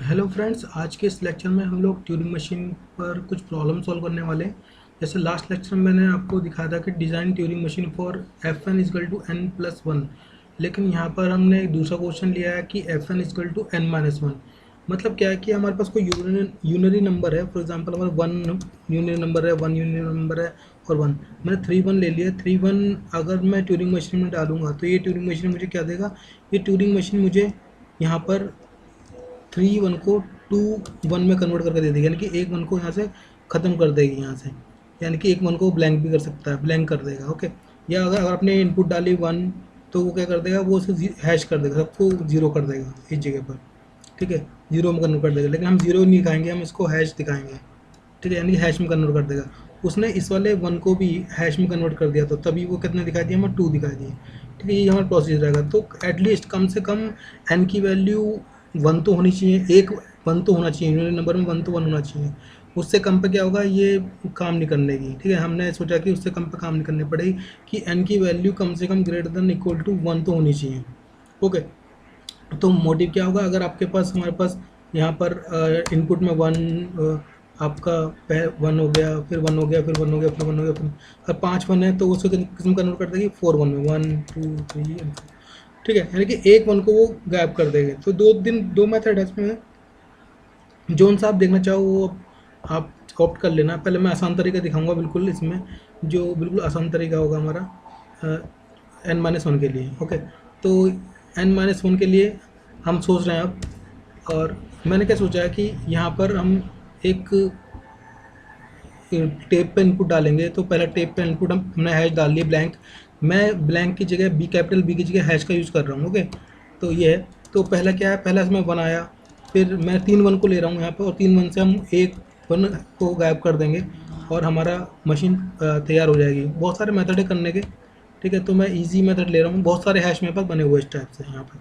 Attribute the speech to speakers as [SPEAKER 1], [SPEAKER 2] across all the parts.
[SPEAKER 1] Hello friends, आज के इस लेक्चर में हम लोग ट्यूरिंग मशीन पर कुछ प्रॉब्लम सॉल्व करने वाले हैं। जैसे लास्ट लेक्चर में मैंने आपको दिखाया था कि design Turing machine for F N is equal to N plus one, लेकिन यहाँ पर हमने एक दूसरा क्वेश्चन लिया है कि F N is equal to N minus one. मतलब क्या है कि हमारे पास कोई यूनरी नंबर है। फॉर एग्जांपल हमारा वन यूनियन नंबर है, वन यूनियन नंबर है और वन। मैंने 3 1 ले लिया। 3 1 अगर मैं ट्यूरिंग मशीन में डालूंगा तो ये ट्यूरिंग मशीन मुझे क्या देगा? ये ट्यूरिंग मशीन मुझे यहाँ पर 3 1 को 2 1 में कन्वर्ट करके दे देगी, यानी कि एक 1 को यहाँ से ख़त्म कर देगी यहाँ से, यानी कि एक 1 को ब्लैंक भी कर सकता है, ब्लैंक कर देगा। ओके, या अगर आपने इनपुट डाली 1 तो वो क्या कर देगा, वो उसे हैश कर देगा, सबको जीरो कर देगा इस जगह पर। ठीक है, जीरो में कन्वर्ट कर देगा, लेकिन हम जीरो नहीं दिखाएंगे, हम इसको हैश दिखाएंगे। ठीक है, यानी हैश में कन्वर्ट कर देगा। उसने इस वाले 1 को भी हैश में कन्वर्ट कर दिया, तो तभी वो कितने दिखाई दिए, हमें 2 दिखाई दिए। ठीक है, ये हमारा प्रोसीजर रहेगा। तो एटलीस्ट कम से कम एन की वैल्यू 1 तो होनी चाहिए, एक 1 तो होना चाहिए, यूनिट नंबर में 1 तो 1 होना चाहिए। उससे कम पे क्या होगा, ये काम नहीं करने की। ठीक है, हमने सोचा कि उससे कम पे काम नहीं करनी पड़ेगी, कि एन की वैल्यू कम से कम ग्रेटर देन इक्वल टू 1 तो होनी चाहिए। ओके, तो मोटिव क्या होगा, अगर आपके पास हमारे पास यहाँ पर इनपुट में 1 आपका 1 हो गया, फिर 1 हो गया, फिर 1 हो गया, फिर 1 हो गया, फिर अगर 5 1 है तो उसको किस्म कन्वर्ट कर देगी 4 1 में, 1 2 3। ठीक है, यानी कि एक 1 को वो गायब कर देंगे। तो दो मेथड है इसमें, जोन सा आप देखना चाहो वो आप ऑप्ट कर लेना। पहले मैं आसान तरीका दिखाऊंगा बिल्कुल, इसमें जो बिल्कुल आसान तरीका होगा हमारा n-1 के लिए। ओके, तो n-1 के लिए हम सोच रहे हैं अब, और मैंने क्या सोचा है कि यहाँ पर हम एक टेप पे इनपुट डालेंगे। तो पहला टेप पे इनपुट हमने हैश डाल लिया ब्लैंक। मैं ब्लैंक की जगह बी, कैपिटल बी की जगह हैश का यूज़ कर रहा हूँ। ओके, तो ये है। तो पहला क्या है, पहला इसमें 1 आया, फिर मैं 3 1 को ले रहा हूँ यहाँ पे, और 3 1 से हम एक 1 को गायब कर देंगे और हमारा मशीन तैयार हो जाएगी। बहुत सारे मेथड है करने के। ठीक है, तो मैं ईजी मेथड ले रहा हूँ, बहुत सारे हैश मेरे पास बने हुए इस टाइप से यहाँ पर।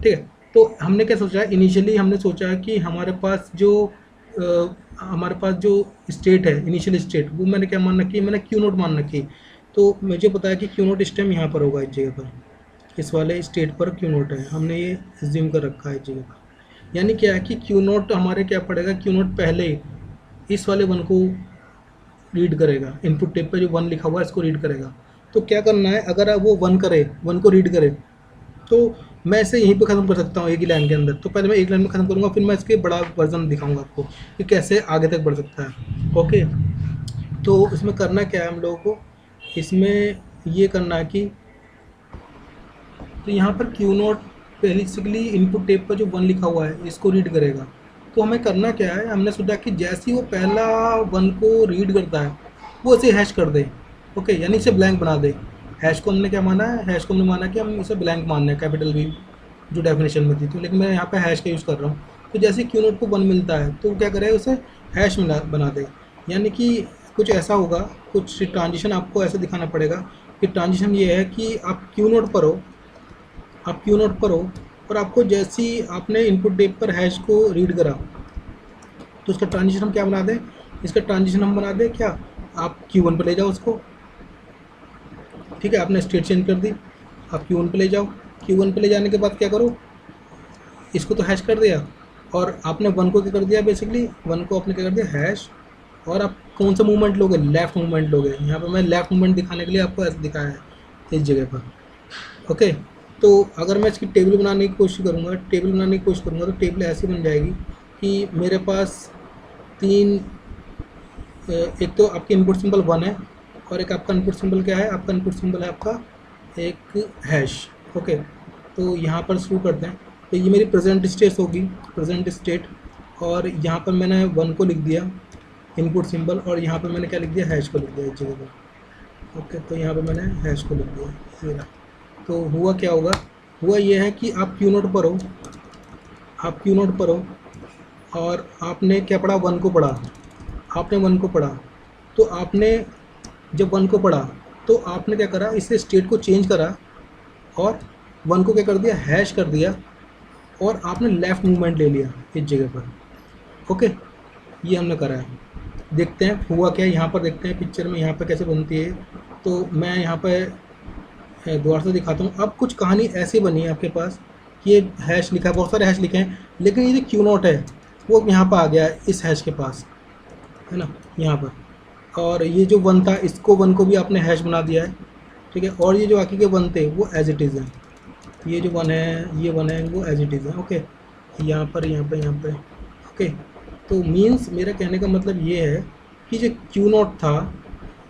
[SPEAKER 1] ठीक है, तो हमने क्या सोचा है, इनिशियली हमने सोचा है कि हमारे पास जो स्टेट है, इनिशियल स्टेट, वो मैंने क्या मान रखी है, मैंने क्यू नोट मान रखी। तो मुझे पता है कि क्यू नोट स्टेम यहाँ पर होगा, इस जगह पर, इस वाले स्टेट पर क्यू नोट है, हमने ये एज्यूम कर रखा है इस जगह पर। यानी क्या है कि क्यू नोट हमारे क्या पड़ेगा, क्यू नोट पहले इस वाले 1 को रीड करेगा, इनपुट टेप पर जो 1 लिखा हुआ है इसको रीड करेगा। तो क्या करना है, अगर आप वो 1 करे, 1 को रीड करे, तो मैं इसे यहीं पे ख़त्म कर सकता हूँ एक ही लाइन के अंदर। तो पहले मैं एक लाइन में ख़त्म करूँगा, फिर मैं इसके बड़ा वर्जन दिखाऊंगा आपको कि कैसे आगे तक बढ़ सकता है। ओके, तो इसमें करना क्या है हम लोगों को, इसमें ये करना है कि, तो यहाँ पर Q note basically input tape पर जो 1 लिखा हुआ है इसको रीड करेगा। तो हमें करना क्या है, हमने सोचा कि जैसे ही वो पहला 1 को रीड करता है वो इसे हैश कर दे। ओके, यानी इसे ब्लैंक बना दे। हैश को हमने क्या माना है, हैश को हमने माना कि हम इसे ब्लैंक मानना है, कैपिटल वी जो डेफिनेशन में थी। तो लेकिन मैं यहाँ पे हैश का यूज़ कर रहा हूँ। तो जैसे क्यू नोट को 1 मिलता है तो क्या करेगा, उसे हैश बना दे। यानी कि कुछ ऐसा होगा, कुछ ट्रांजिशन आपको ऐसा दिखाना पड़ेगा कि ट्रांजिशन ये है कि आप क्यू नोट पर हो, आप क्यू नोट पर हो, और आपको जैसे ही आपने इनपुट टेप पर हैश को रीड करा तो उसका ट्रांजिशन हम क्या बना दें, इसका ट्रांजिशन हम बना दें क्या, आप Q1 पर ले जाओ उसको। ठीक है, आपने स्टेट चेंज कर दी, आप Q1 पे ले जाओ। Q1 पे ले जाने के बाद क्या करो, इसको तो हैश कर दिया, और आपने 1 को क्या कर दिया, बेसिकली 1 को आपने क्या कर दिया, हैश। और आप कौन सा मूवमेंट लोगे, लेफ़्ट मूवमेंट लोगे। यहाँ पर मैं लेफ़्ट मूवमेंट दिखाने के लिए आपको ऐसे दिखाया है इस जगह पर। ओके, तो अगर मैं इसकी टेबल बनाने की कोशिश करूँगा, तो टेबल ऐसी बन जाएगी कि मेरे पास 3, एक तो आपकी इनपुट सिंबल 1 है, और एक आपका इनपुट सिंबल क्या है, आपका इनपुट सिंबल है आपका एक हैश। ओके, तो यहाँ पर शुरू करते हैं। तो ये मेरी प्रेजेंट स्टेट होगी, प्रेजेंट स्टेट, और यहाँ पर मैंने 1 को लिख दिया इनपुट सिंबल, और यहाँ पर मैंने क्या लिख दिया, हैश को लिख दिया इस जगह पर। ओके, तो यहाँ पर मैंने हैश को लिख दिया, ये रहा। तो हुआ क्या होगा, हुआ ये है कि आप क्यू नोट पर हो, आप क्यू नोट पर हो, और आपने क्या पढ़ा, 1 को पढ़ा, आपने 1 को पढ़ा। तो आपने जब 1 को पढ़ा तो आपने क्या करा, इससे स्टेट को चेंज करा, और 1 को क्या कर दिया, हैश कर दिया, और आपने लेफ़्ट मूवमेंट ले लिया इस जगह पर। ओके, ये हमने करा है। देखते हैं हुआ क्या है, यहाँ पर देखते हैं पिक्चर में यहाँ पर कैसे बनती है। तो मैं यहाँ पर दोबारा से दिखाता हूँ। अब कुछ कहानी ऐसी बनी है आपके पास कि ये हैश लिखा है, बहुत सारे हैश लिखे हैं, लेकिन ये जो क्यू नोट है वो यहाँ पर आ गया है इस हैश के पास, है ना, यहाँ पर। और ये जो वन था, इसको वन को भी आपने हैश बना दिया है, ठीक है। और ये जो बाकी के वन थे वो एज इट इज़ हैं, ये जो वन है, ये वन है, वो एज इट इज़ है, ओके। यहाँ पर, यहाँ पर, यहाँ पर, ओके। तो मीन्स मेरा कहने का मतलब ये है कि जो क्यू नॉट था,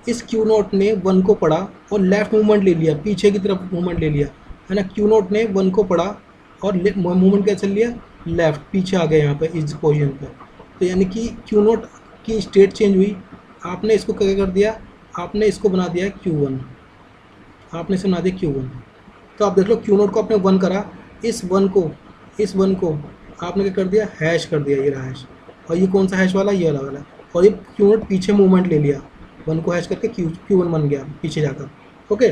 [SPEAKER 1] इस क्यू नॉट ने वन को पढ़ा और लेफ़्ट मूवमेंट ले लिया, पीछे की तरफ मूवमेंट ले लिया, है ना। क्यू नॉट ने वन को पढ़ा और मूवमेंट कैसे लिया, लेफ़्ट, पीछे आ गया यहाँ पे इस पोजीशन पे। तो यानी कि क्यू नॉट की स्टेट चेंज हुई, आपने इसको क्या कर दिया, आपने इसको बना दिया Q1, आपने इसे बना दिया Q1। तो आप देख लो क्यू नॉट को आपने वन करा, इस वन को आपने क्या कर दिया, हैश कर दिया, ये रहा हैश। और ये कौन सा हैश वाला, ये वाला। और ये क्यू नॉट पीछे मूवमेंट ले लिया, वन को हैश करके Q1 बन गया पीछे जाकर, ओके।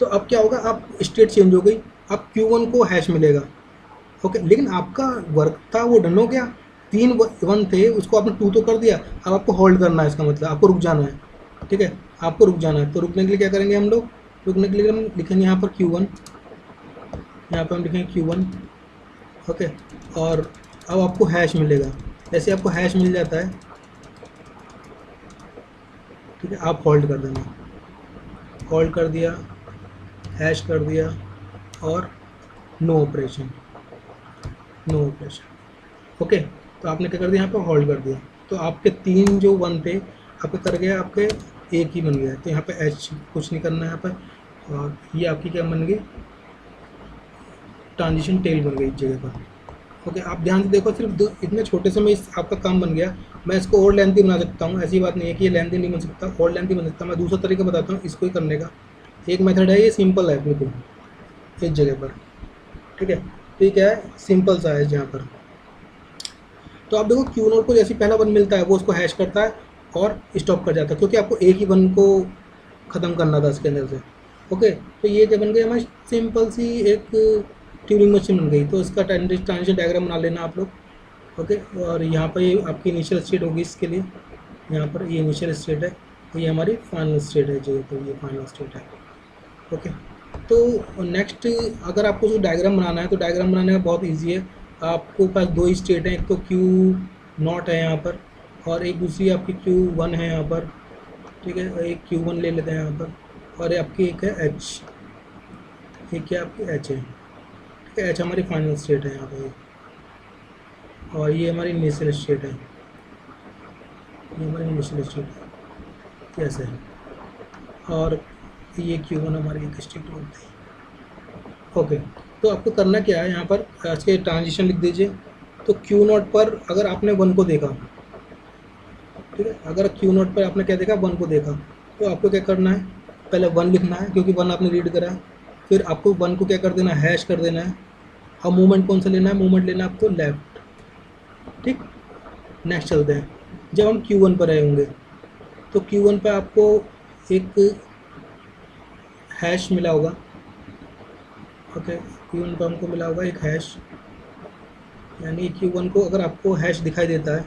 [SPEAKER 1] तो अब क्या होगा, अब स्टेट चेंज हो गई, अब Q1 को हैश मिलेगा, ओके। लेकिन आपका वर्क था वो डन हो गया, 3 वन थे, उसको आपने 2 तो कर दिया, अब आपको होल्ड करना है, इसका मतलब आपको रुक जाना है, ठीक है, आपको रुक जाना है। तो रुकने के लिए क्या करेंगे हम लोग, रुकने के लिए हम लिखेंगे यहाँ पर Q1, यहाँ पर हम लिखेंगे Q1, ओके। और अब आपको हैश मिलेगा, जैसे आपको हैश मिल जाता है, ठीक है, आप होल्ड कर देना, होल्ड कर दिया, हैश कर दिया, और no operation, no operation, okay. तो आपने क्या कर दिया, यहाँ पर होल्ड कर दिया, तो आपके 3 जो वन थे आपके कर गया, आपके एक ही बन गया। तो यहाँ पे एच कुछ नहीं करना है यहाँ पर, और ये आपकी क्या बन गई, ट्रांजिशन टेल बन गई इस जगह पर, ओके। आप ध्यान से देखो, सिर्फ इतने छोटे से में इस आपका काम बन गया। मैं इसको और लेंथी बना सकता हूँ, ऐसी बात नहीं है कि ये लेंथी नहीं बन सकता, और लेंथी बन सकता। मैं दूसरा तरीका बताता हूँ इसको ही करने का, एक मेथड है, ये सिंपल है बिल्कुल इस जगह पर, ठीक है। तो ये क्या है, सिंपल सा है जहाँ पर। तो आप देखो क्यू नोट को जैसे पहला वन मिलता है वो उसको हैश करता है और स्टॉप कर जाता है, क्योंकि आपको एक ही वन को ख़त्म करना था इसके अंदर से, ओके। तो ये क्या बन गई हमारी सिंपल सी एक ट्यूरिंग मशीन बन गई। तो इसका ट्रांजिशन डायग्राम बना लेना आप लोग, ओके। और यहाँ पर ये आपकी इनिशियल स्टेट होगी इसके लिए, यहाँ पर ये इनिशियल स्टेट है, ये हमारी फाइनल स्टेट है जो, तो ये फाइनल स्टेट है, ओके। तो नेक्स्ट अगर आपको जो डायग्राम बनाना है, तो डायग्राम बनाने का बहुत ईजी है। आपको पास 2 ही स्टेट हैं, एक तो Q0 है यहाँ पर, और एक दूसरी आपकी Q1 है यहाँ पर, ठीक है। एक Q1 ले लेते हैं यहाँ पर, और ये आपकी एक है H, एक क्या आपकी H है, ठीक है। H हमारी फाइनल स्टेट है यहाँ पर, और ये हमारी इनिशियल स्टेट है, ये हमारी इनिशियल स्टेट है, ऐसे है। और ये Q1 हमारी एक स्टेट होती है, ओके। तो आपको करना क्या है, यहाँ पर इसके ट्रांजिशन लिख दीजिए। तो Q0 पर अगर आपने वन को देखा, ठीक है, अगर Q0 पर आपने क्या देखा, वन को देखा, तो आपको क्या करना है, पहले वन लिखना है क्योंकि वन आपने रीड करा है। फिर आपको वन को क्या कर देना है, हैश कर देना है। अब मूवमेंट कौन सा लेना है, मूवमेंट लेना है आपको लेफ्ट, ठीक। नेक्स्ट चलते हैं, जब हम Q1 पर आए होंगे तो Q1 पर आपको एक हैश मिला होगा, ओके। Q1 पर हमको मिला होगा एक हैश, यानी Q1 को अगर आपको हैश दिखाई देता है,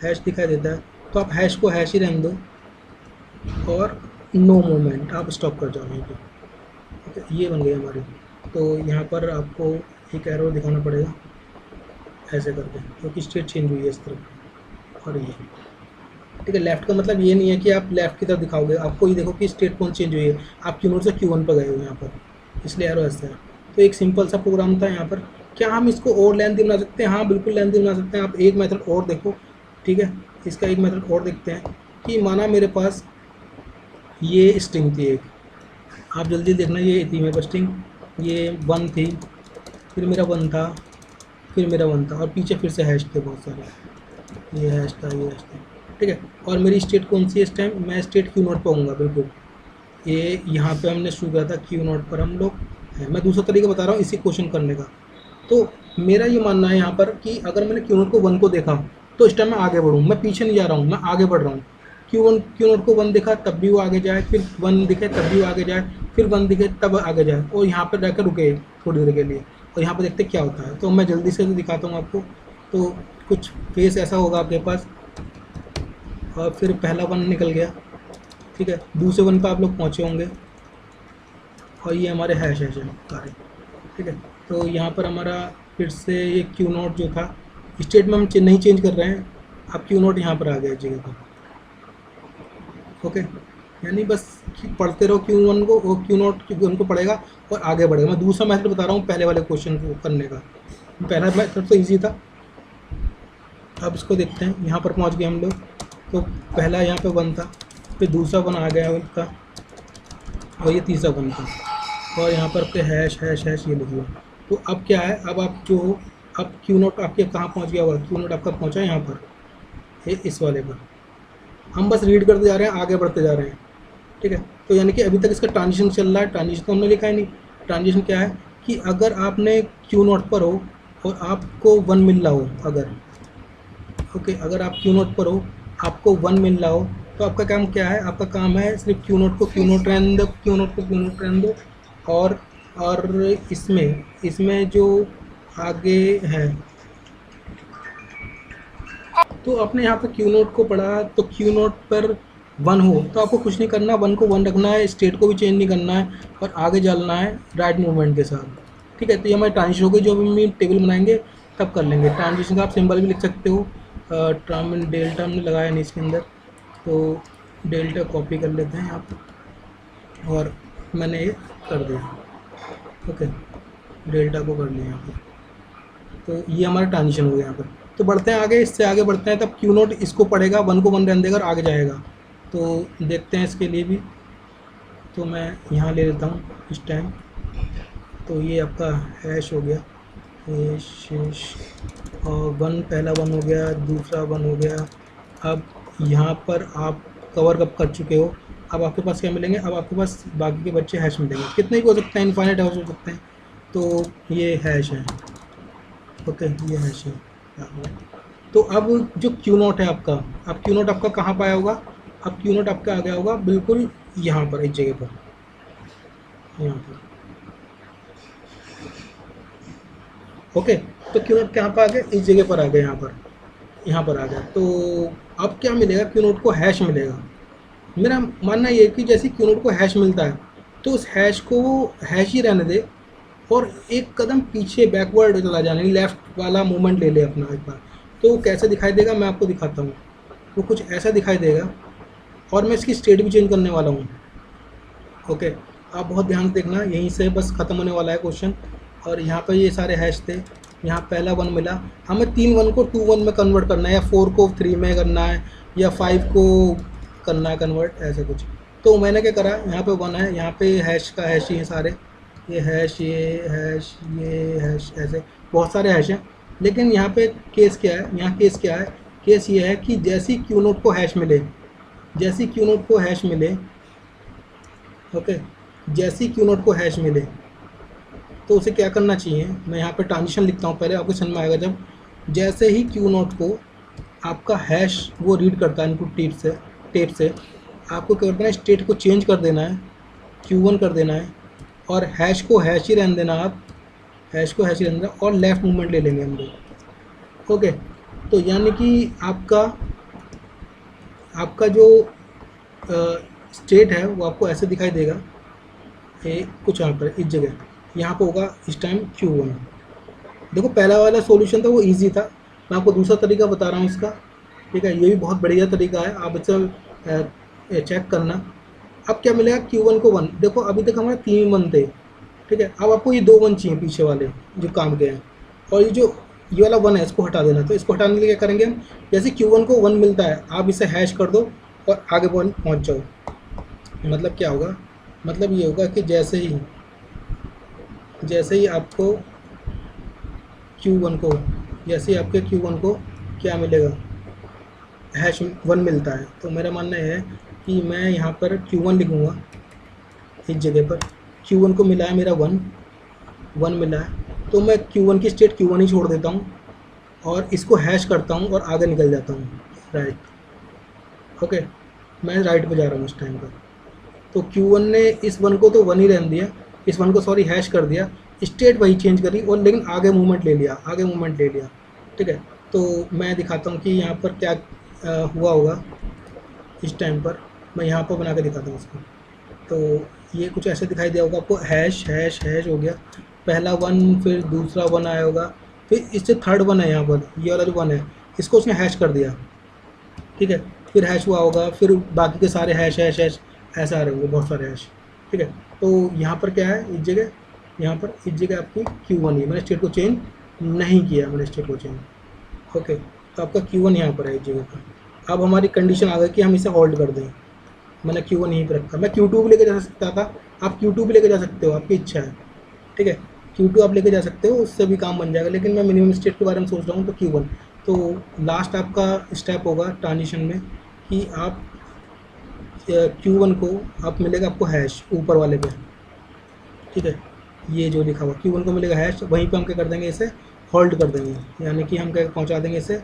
[SPEAKER 1] हैश दिखाई देता है, तो आप हैश को हैश ही रहने दो और नो मूवमेंट, आप स्टॉप कर जाओ यहीं पे, ओके। ये बन गई हमारी। तो यहाँ पर आपको एक एरो दिखाना पड़ेगा ऐसे करके, क्योंकि स्टेट चेंज हुई है इस तरफ, और ये, ठीक है। लेफ्ट का मतलब ये नहीं है कि आप लेफ्ट की तरफ दिखाओगे, आपको ये देखो कि स्टेट कौन चेंज हुई है, आप Q0 से Q1 पर गए हो यहाँ पर, इसलिए एरो ऐसा है। तो एक सिंपल सा प्रोग्राम था यहाँ पर। क्या हम इसको और लेंथी बना सकते हैं, हाँ बिल्कुल लेंथी बना सकते हैं। आप एक मेथड और देखो, ठीक है, इसका एक मेथड और देखते हैं कि माना मेरे पास ये स्ट्रिंग थी एक, आप जल्दी देखना, ये थी मेरे पास स्ट्रिंग, ये वन थी, फिर मेरा वन था, फिर मेरा वन था, और पीछे फिर से हैश थे बहुत सारे, ये हैश था, ये हैश था, ठीक है। और मेरी स्टेट कौन सी है इस टाइम, मैं स्टेट Q0 पर हूँगा बिल्कुल। ये यहाँ पे हमने शुरू किया था Q0 पर हम लोग है। मैं दूसरा तरीका बता रहा हूँ इसी क्वेश्चन करने का। तो मेरा ये मानना है यहाँ पर कि अगर मैंने Q0 को वन को देखा तो इस टाइम मैं आगे बढ़ूँ, मैं पीछे नहीं जा रहा हूँ, मैं आगे बढ़ रहा हूँ। Q0 को वन दिखा तब भी वो आगे जाए, फिर वन दिखे तब भी वो आगे जाए, फिर वन दिखे तब आगे जाए, और यहाँ पर रहकर रुके थोड़ी देर के लिए, और यहाँ पर देखते क्या होता है। तो मैं जल्दी से दिखाता हूँ आपको। तो कुछ फेस ऐसा होगा आपके पास, और फिर पहला वन निकल गया, ठीक है। दूसरे वन पर आप लोग पहुँचे होंगे, और ये हमारे हैश है सारे, ठीक है। तो यहाँ पर हमारा फिर से ये Q0 जो था स्टेट में हम नहीं चेंज कर रहे हैं। अब क्यू नोट यहाँ पर आ गया इस जगह पर। ओके, यानी बस पढ़ते रहो क्यू वन को, वो क्यू नोट क्यू वन को पढ़ेगा और आगे बढ़ेगा। मैं दूसरा मेथड बता रहा हूँ पहले वाले क्वेश्चन को करने का। पहला मेथड तो ईजी था। अब इसको देखते हैं, यहाँ पर पहुँच गए हम लोग। तो पहला यहाँ पे 1 था, फिर दूसरा 1 आ गया उनका, और ये तीसरा 1 था, और यहाँ पर आपके हैश हैश हैश ये लिखिए। तो अब क्या है, अब आप जो अब क्यू नोट आपके कहाँ पहुँच गया होगा, क्यू नोट आपका पहुँचा यहाँ पर, ये इस वाले पर। हम बस रीड करते जा रहे हैं, आगे बढ़ते जा रहे हैं, ठीक है। तो यानी कि अभी तक इसका ट्रांजिशन चल रहा है। ट्रांजिशन तो हमने लिखा ही नहीं। ट्रांजिशन क्या है कि अगर आपने क्यू नोट पर हो और आपको 1 मिल रहा हो, अगर ओके अगर आप क्यू नोट पर हो, आपको 1 मिल रहा हो, तो आपका काम क्या है, आपका काम है सिर्फ क्यू नोट को क्यू नोट रहने दो, क्यू नोट को क्यू नोट रहने दो। और इसमें जो आगे है, तो आपने यहाँ पर क्यू नोट को पढ़ा, तो क्यू नोट पर 1 हो तो आपको कुछ नहीं करना, 1 को 1 रखना है, स्टेट को भी चेंज नहीं करना है, और आगे चलना है राइट मूवमेंट के साथ, ठीक है। तो ये हमारी ट्रांजिशन हो गई। जो भी टेबल बनाएंगे तब कर लेंगे। ट्रांजिशन का आप सिंबल भी लिख सकते हो। डेल्टा हमने लगाया नहीं इसके अंदर, तो डेल्टा कॉपी कर लेते हैं यहाँ पर, और मैंने ये कर दिया। ओके, डेल्टा को कर लिया यहाँ पर। तो ये हमारा ट्रांजिशन हो गया यहाँ पर। तो बढ़ते हैं आगे, इससे आगे बढ़ते हैं। तब क्यू नोट इसको पढ़ेगा, 1 को 1 रहने देगा और आगे जाएगा। तो देखते हैं इसके लिए भी। तो मैं यहाँ ले लेता हूँ इस टाइम। तो ये आपका हैश हो गया, हैश, और 1 पहला 1 हो गया, दूसरा 1 हो गया। अब यहाँ पर आप कवर कब कर चुके हो, अब आपके पास क्या मिलेंगे, अब आपके पास बाकी के बच्चे हैश मिलेंगे। कितने भी हो सकते हैं, इनफाइनाइट हैश हो सकते हैं। तो ये हैश है, ओके ये हैश है। तो अब जो क्यू नोट है आपका, अब क्यू नोट आपका कहाँ पाया होगा, अब क्यू नोट आपका आ गया होगा बिल्कुल यहाँ पर, इस जगह पर, यहाँ पर। ओके, तो क्यू नोट कहाँ पर आ गया, इस जगह पर आ गया, यहाँ पर आ गया। तो अब क्या मिलेगा, क्यू नोट को हैश मिलेगा। मेरा मानना ये है कि जैसे क्यू नोट को हैश मिलता है, तो उस हैश को हैश ही रहने दे, और एक कदम पीछे बैकवर्ड चला जाने, लेफ़्ट वाला मूवमेंट ले ले अपना एक बार। तो कैसे दिखाई देगा मैं आपको दिखाता हूँ। वो कुछ ऐसा दिखाई देगा, और मैं इसकी स्टेट भी चेंज करने वाला हूँ। ओके, आप बहुत ध्यान से देखना, यहीं से बस ख़त्म होने वाला है क्वेश्चन। और यहाँ पर ये सारे हैश थे। यहाँ पहला 1 मिला, हमें 3 1 को 2 1 में कन्वर्ट करना है, या 4 को 3 में करना है, या 5 को करना है कन्वर्ट, ऐसे कुछ। तो मैंने क्या करा, यहाँ पे 1 है, यहाँ पे हैश का हैश ही है सारे, ये हैश, ये हैश, ये हैश, ऐसे बहुत सारे हैश हैं। लेकिन यहाँ पे केस क्या है, यहाँ केस क्या है, केस ये है कि जैसी क्यू नोट को हैश मिले, जैसी क्यू नोट को हैश मिले, ओके, जैसी क्यू नोट को हैश मिले, तो उसे क्या करना चाहिए। मैं यहाँ पे ट्रांजिशन लिखता हूँ, पहले आपको समझ में आएगा जब। जैसे ही क्यू नोट को आपका हैश वो रीड करता है इनपुट टेप से, आपको क्या करना है, स्टेट को चेंज कर देना है, Q1 कर देना है, और हैश को हैश ही रहने देना, आप हैश को हैश ही रहने देना, और लेफ़्ट मूवमेंट ले लेंगे हम लोग। ओके, तो यानी कि आपका जो स्टेट है वो आपको ऐसे दिखाई देगा, कुछ यहाँ पर इस जगह, यहाँ पर होगा इस टाइम Q1। देखो पहला वाला सॉल्यूशन था वो इजी था, मैं आपको दूसरा तरीका बता रहा हूँ इसका, ठीक है। ये भी बहुत बढ़िया तरीका है, आप इसे चेक करना। अब क्या मिलेगा, Q1 को 1, देखो अभी तक हमारे 3 1 थे, ठीक है। अब आपको ये 2 1 चाहिए पीछे वाले जो काम के हैं, और ये वाला 1 है, इसको हटा देना। तो इसको हटाने के लिए क्या करेंगे हम, जैसे Q1 को 1 मिलता है, आप इसे हैश कर दो और आगे पहुँच जाओ। मतलब क्या होगा, मतलब ये होगा कि जैसे ही आपको Q1 को, जैसे ही आपके Q1 को क्या मिलेगा, हैश 1 मिलता है, तो मेरा मानना है कि मैं यहाँ पर Q1 लिखूँगा इस जगह पर। Q1 को मिला है मेरा 1 मिला है, तो मैं Q1 की स्टेट Q1 ही छोड़ देता हूँ, और इसको हैश करता हूँ और आगे निकल जाता हूँ राइट। ओके, मैं राइट पे जा रहा हूँ इस टाइम पर। तो Q1 ने इस 1 को तो 1 ही रहने दिया, इस 1 को सॉरी हैश कर दिया, स्टेट वही चेंज करी, और लेकिन आगे मूवमेंट ले लिया, ठीक है। तो मैं दिखाता हूँ कि यहाँ पर क्या हुआ होगा इस टाइम पर। मैं यहाँ पर बना के दिखाता हूँ इसको। तो ये कुछ ऐसे दिखाई दिया होगा आपको, हैश हैश हैश हो गया, पहला 1 फिर दूसरा 1 आया होगा, फिर इससे थर्ड वन है यहाँ पर, ये वाला जो वन है इसको उसने हैश कर दिया, ठीक है। फिर हैश हुआ होगा, फिर बाकी के सारे हैश हैश हैश ऐसे आ रहे होंगे, बहुत सारे हैश, ठीक है। तो यहाँ पर क्या है, इस जगह यहाँ पर इस जगह आपकी Q1 है, मैंने स्टेट को चेंज नहीं किया, मैंने स्टेट को चेंज, ओके। तो आपका Q1 यहाँ पर है इस जगह पर। अब हमारी कंडीशन आ गई कि हम इसे होल्ड कर दें, मैंने Q1 यहीं पर रखा। मैं Q2 भी लेके जा सकता था, आप Q2 भी लेके जा सकते हो, आपकी इच्छा है, ठीक है। Q2 आप लेके जा सकते हो, उससे भी काम बन जाएगा, लेकिन मैं मिनिमम स्टेट के बारे में सोच रहा हूँ, तो Q1। तो लास्ट आपका स्टेप होगा ट्रांजिशन में कि आप Q1 को आप मिलेगा आपको हैश ऊपर वाले पे, ठीक है। ये जो लिखा हुआ Q1 को मिलेगा हैश, वहीं पे हम क्या कर देंगे, इसे होल्ड कर देंगे, यानी कि हम क्या पहुंचा देंगे, इसे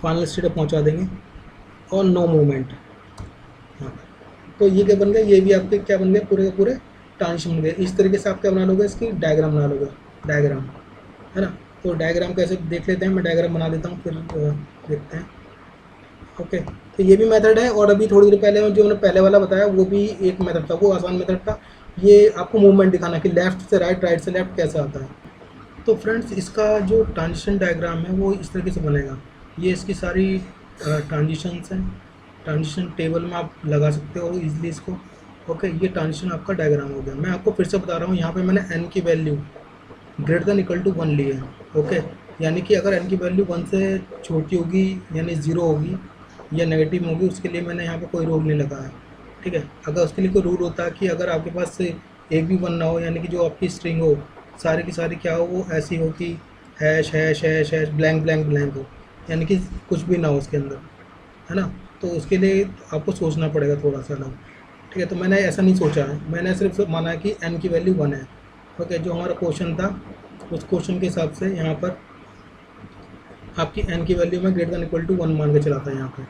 [SPEAKER 1] फाइनल स्टेट पे पहुंचा देंगे और नो मूवमेंट। हाँ, तो ये क्या बन गया, ये भी आपके क्या बन गए, पूरे के पूरे ट्रांजिशन बन गए। इस तरीके से आप क्या बना लोगे, इसकी डायग्राम बना लोगे, डायग्राम, है ना। तो डायग्राम कैसे देख लेते हैं, मैं डायग्राम बना देता हूँ, फिर देखते हैं, ओके। तो ये भी मेथड है, और अभी थोड़ी देर पहले जो मैंने पहले वाला बताया वो भी एक मेथड था, वो आसान मेथड था। ये आपको मूवमेंट दिखाना कि लेफ़्ट से राइट, राइट से लेफ़्ट कैसे आता है। तो फ्रेंड्स, इसका जो ट्रांजिशन डायग्राम है वो इस तरीके से बनेगा। ये इसकी सारी ट्रांजिशंस हैं, ट्रांजिशन टेबल में आप लगा सकते हो ईजिली इसको, ओके। ये ट्रांजिशन आपका डायग्राम हो गया। मैं आपको फिर से बता रहा हूँ, यहाँ पे मैंने n की value greater than equal to 1 ली है, ओके। यानी कि अगर n की वैल्यू 1 से छोटी होगी, यानी 0 होगी या नेगेटिव होगी, उसके लिए मैंने यहाँ पे कोई रूल नहीं लगाया, ठीक है। अगर उसके लिए कोई रूल होता कि अगर आपके पास से एक भी 1 ना हो, यानी कि जो आपकी स्ट्रिंग हो सारी की सारी क्या हो, वो ऐसी हो कि hash hash hash hash blank blank blank हो, यानी कि कुछ भी ना हो उसके अंदर, है ना। तो उसके लिए आपको सोचना पड़ेगा थोड़ा सा अलग, ठीक है। तो मैंने ऐसा नहीं सोचा है, मैंने सिर्फ माना है कि n की वैल्यू 1 है, ओके। जो हमारा क्वेश्चन था उस क्वेश्चन के हिसाब से यहाँ पर आपकी n की वैल्यू में ग्रेटर देन इक्वल टू 1 मान के चला था यहाँ पे,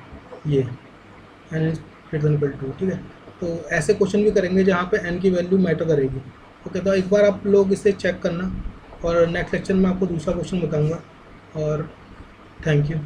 [SPEAKER 1] ये n greater than equal to, ठीक है। तो ऐसे क्वेश्चन भी करेंगे जहाँ पे n की वैल्यू मैटर करेगी, ओके। तो एक बार आप लोग इसे चेक करना, और नेक्स्ट लेक्चर में आपको दूसरा क्वेश्चन बताऊँगा, और थैंक यू।